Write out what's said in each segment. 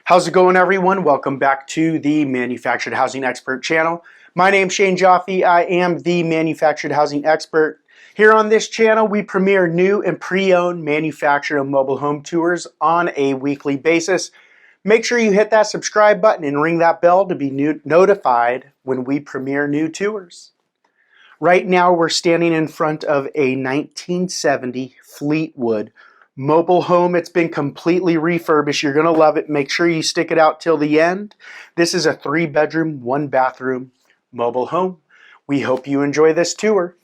How's it going, everyone? Welcome back to the Manufactured Housing Expert channel. My name's Shane Jaffe. I am the Manufactured Housing Expert. Here on this channel, we premiere new and pre-owned manufactured and mobile home tours on a weekly basis. Make sure you hit that subscribe button and ring that bell to be notified when we premiere new tours. Right now, we're standing in front of a 1970 Fleetwood mobile home. It's been completely refurbished. You're going to love it. Make sure you stick it out till the end. This is a 3-bedroom, 1-bathroom mobile home. We hope you enjoy this tour.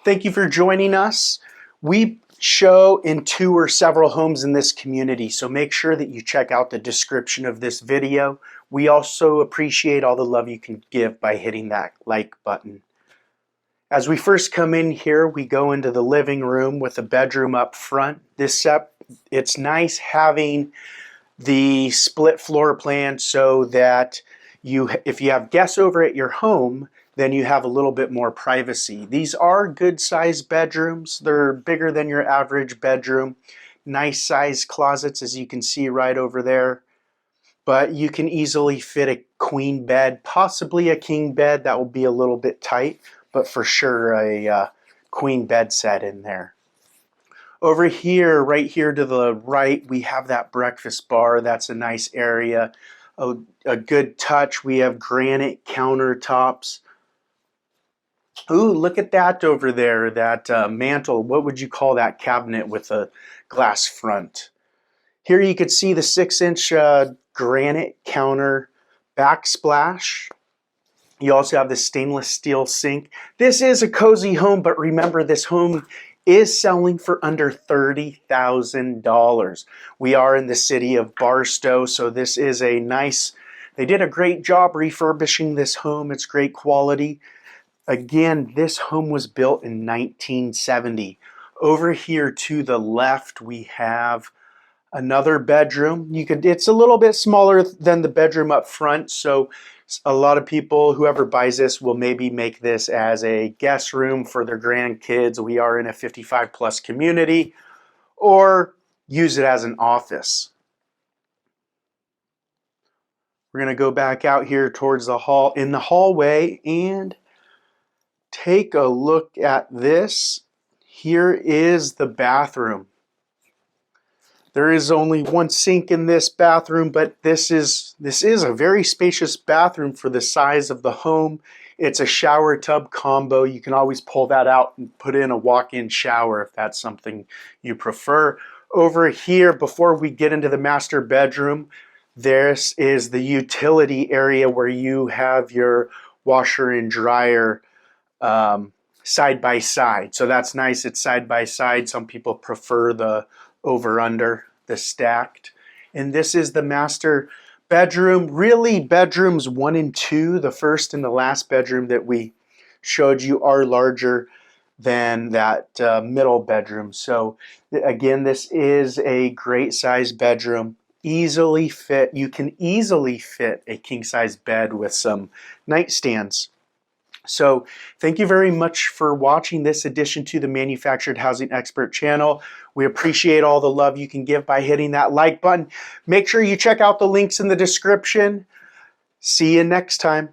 Thank you for joining us. We show and tour several homes in this community, so make sure that you check out the description of this video. We also appreciate all the love you can give by hitting that like button. As we first come in here, we go into the living room with a bedroom up front. It's nice having the split floor plan so that if you have guests over at your home, then you have a little bit more privacy. These are good sized bedrooms. They're bigger than your average bedroom. Nice sized closets, as you can see right over there. But you can easily fit a queen bed, possibly a king bed. That will be a little bit tight, but for sure a queen bed set in there. Over here, right here to the right, we have that breakfast bar. That's a nice area. A good touch. We have granite countertops. Ooh, look at that over there, that mantle. What would you call that cabinet with a glass front? Here you could see the 6-inch granite counter backsplash. You also have the stainless steel sink. This is a cozy home, but remember, this home is selling for under $30,000. We are in the city of Barstow, so this is a nice, they did a great job refurbishing this home. It's great quality. Again, this home was built in 1970. Over here to the left, we have another bedroom. It's a little bit smaller than the bedroom up front, so a lot of people, whoever buys this, will maybe make this as a guest room for their grandkids. We are in a 55+ community, or use it as an office. We're going to go back out here towards the hallway and take a look at this. Here is the bathroom. There is only one sink in this bathroom, but this is a very spacious bathroom for the size of the home. It's a shower tub combo. You can always pull that out and put in a walk-in shower if that's something you prefer. Over here, before we get into the master bedroom, this is the utility area where you have your washer and dryer side by side. So that's nice. It's side by side. Some people prefer the over-under, the stacked. And this is the master bedroom. Really, bedrooms 1 and 2, the first and the last bedroom that we showed you, are larger than that middle bedroom. So again, this is a great size bedroom. Easily fit. You can easily fit a king-size bed with some nightstands. So thank you very much for watching this edition to the Manufactured Housing Expert channel. We appreciate all the love you can give by hitting that like button. Make sure you check out the links in the description. See you next time.